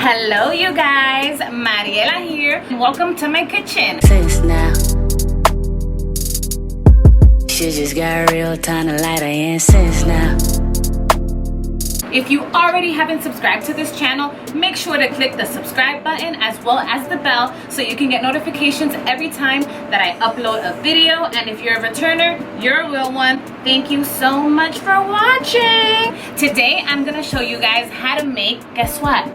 Hello you guys, Mariela here. Welcome to my kitchen. Since now, she just got real time to light her incense now. If you already haven't subscribed to this channel, make sure to click the subscribe button as well as the bell so you can get notifications every time that I upload a video. And if you're a returner, you're a real one. Thank you so much for watching. Today I'm gonna show you guys how to make, guess what?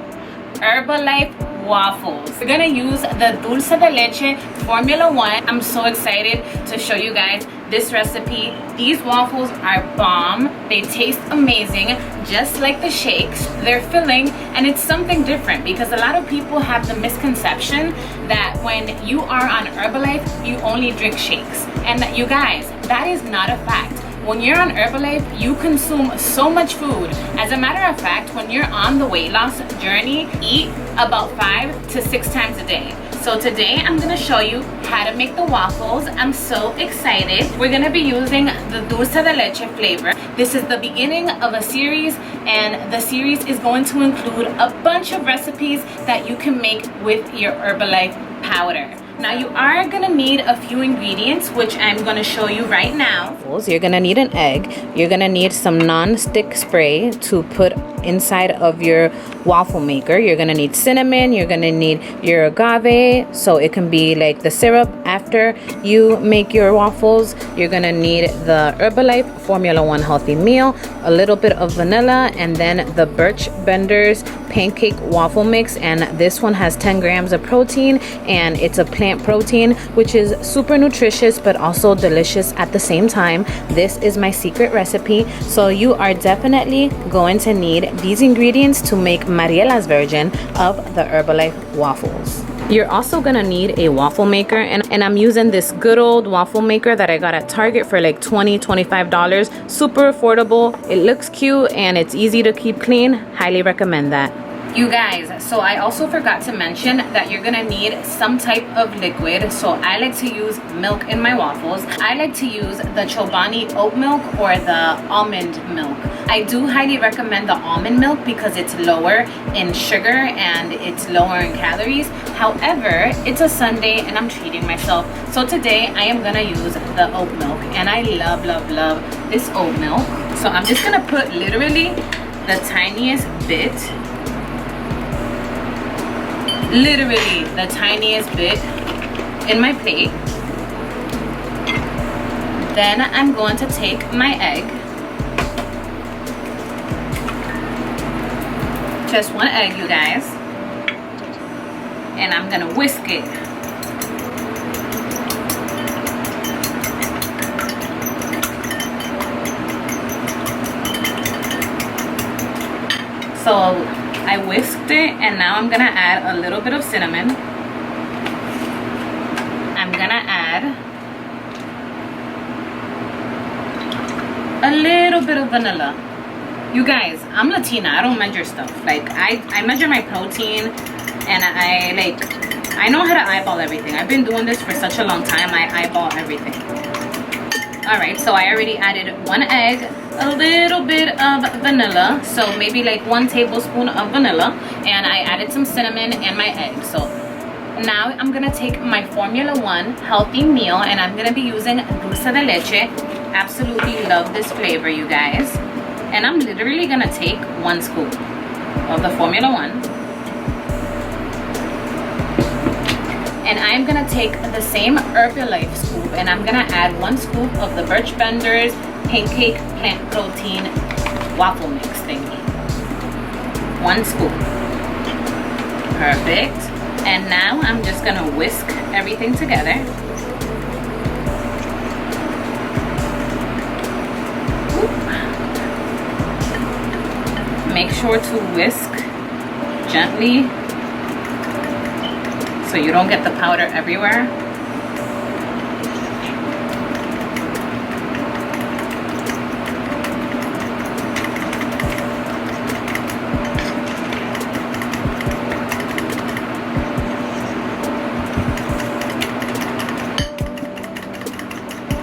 Herbalife waffles. We're gonna use the dulce de leche Formula 1. I'm so excited to show you guys this recipe. These waffles are bomb. They taste amazing, just like the shakes. They're filling, and it's something different because a lot of people have the misconception that when you are on Herbalife, you only drink shakes. And that, you guys, that is not a fact. When you're on Herbalife, you consume so much food. As a matter of fact, when you're on the weight loss journey, eat about 5 to 6 times a day. So today I'm gonna show you how to make the waffles. I'm so excited. We're gonna be using the dulce de leche flavor. This is the beginning of a series, and the series is going to include a bunch of recipes that you can make with your Herbalife powder. Now you are gonna need a few ingredients, which I'm gonna show you right now. You're gonna need an egg. You're gonna need some non-stick spray to put inside of your waffle maker. You're gonna need cinnamon. You're gonna need your agave, so it can be like the syrup after you make your waffles. You're gonna need the Herbalife Formula 1 healthy meal, a little bit of vanilla, and then the Birch Benders pancake waffle mix. And this one has 10 grams of protein, and it's a plant protein, which is super nutritious but also delicious at the same time. This is my secret recipe, so you are definitely going to need these ingredients to make Mariela's version of the Herbalife waffles. You're also gonna need a waffle maker, and I'm using this good old waffle maker that I got at Target for like $20-$25. Super affordable. It looks cute and it's easy to keep clean. Highly recommend that. You guys, so I also forgot to mention that you're gonna need some type of liquid. So I like to use milk in my waffles. I like to use the Chobani oat milk or the almond milk. I do highly recommend the almond milk because it's lower in sugar and it's lower in calories. However, it's a Sunday and I'm treating myself. So today I am gonna use the oat milk, and I love, love, love this oat milk. So I'm just gonna put literally the tiniest bit, literally the tiniest bit in my plate. Then I'm going to take my egg, just one egg, you guys, and I'm gonna whisk it. So I whisked it, and now I'm gonna add a little bit of cinnamon. I'm gonna add a little bit of vanilla. You guys, I'm Latina, I don't measure stuff. Like I measure my protein, and I know how to eyeball everything. I've been doing this for such a long time. I eyeball everything. All right, so I already added 1 egg, a little bit of vanilla, so maybe like 1 tablespoon of vanilla, and I added some cinnamon and my egg. So now I'm gonna take my Formula 1 healthy meal, and I'm gonna be using dulce de leche. Absolutely love this flavor, you guys. And I'm literally gonna take 1 scoop of the Formula 1. And I'm gonna take the same Herbalife scoop, and I'm gonna add 1 scoop of the Birch Benders pancake plant protein waffle mix thingy. 1 scoop. Perfect. And now I'm just gonna whisk everything together. Make sure to whisk gently so you don't get the powder everywhere.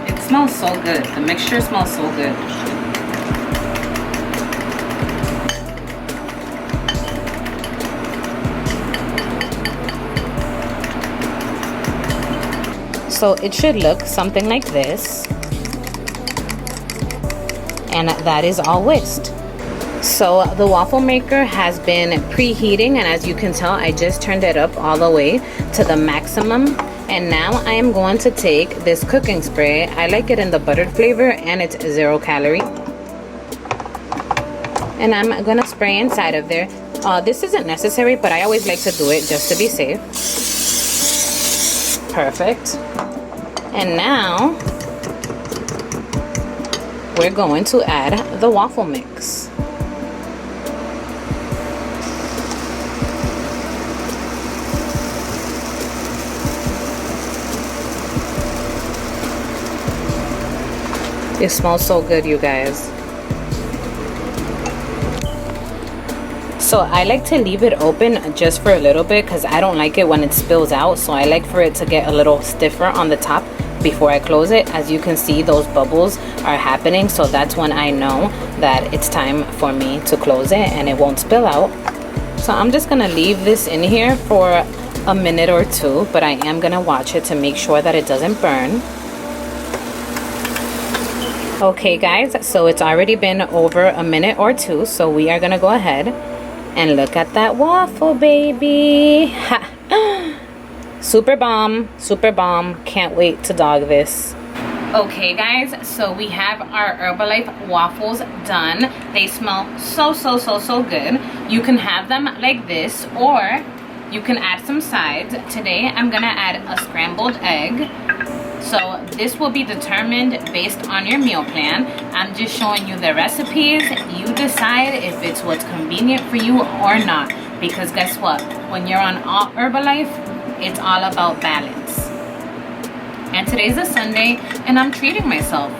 It smells so good. The mixture smells so good. So it should look something like this. And that is all whisked. So the waffle maker has been preheating, and as you can tell, I just turned it up all the way to the maximum. And now I am going to take this cooking spray. I like it in the buttered flavor, and it's 0 calorie. And I'm gonna spray inside of there. This isn't necessary, but I always like to do it just to be safe. Perfect. And now we're going to add the waffle mix. It smells so good, you guys. So I like to leave it open just for a little bit because I don't like it when it spills out. So I like for it to get a little stiffer on the top before I close it. As you can see, those bubbles are happening. So that's when I know that it's time for me to close it and it won't spill out. So I'm just gonna leave this in here for a minute or two, but I am gonna watch it to make sure that it doesn't burn. Okay guys, so it's already been over a minute or two, so we are gonna go ahead and look at that waffle, baby. Ha. Super bomb, super bomb. Can't wait to dog this. Okay guys, so we have our Herbalife waffles done. They smell so good. You can have them like this, or you can add some sides. Today I'm gonna add a scrambled egg. So this will be determined based on your meal plan. I'm just showing you the recipes. You decide if it's what's convenient for you or not. Because guess what? When you're on Herbalife, it's all about balance. And today's a Sunday and I'm treating myself.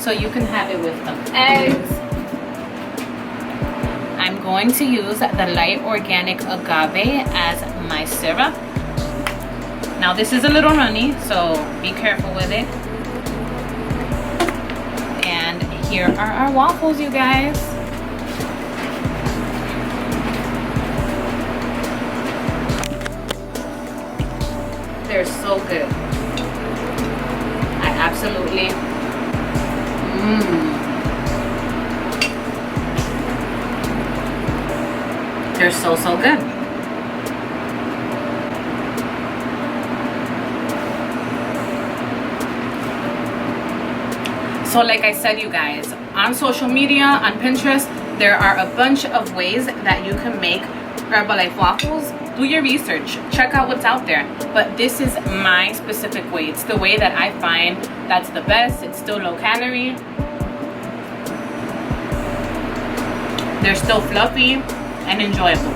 So you can have it with some eggs. I'm going to use the light organic agave as my syrup. Now this is a little runny, so be careful with it. And here are our waffles, you guys. They're so good. I absolutely they're so good. So like I said, you guys, on social media, on Pinterest, there are a bunch of ways that you can make Herbalife waffles. Do your research, check out what's out there. But this is my specific way. It's the way that I find that's the best. It's still low calorie. They're still fluffy and enjoyable.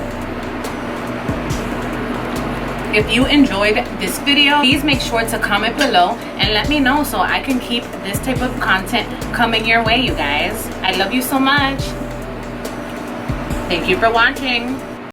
If you enjoyed this video, please make sure to comment below and let me know so I can keep this type of content coming your way, you guys. I love you so much. Thank you for watching.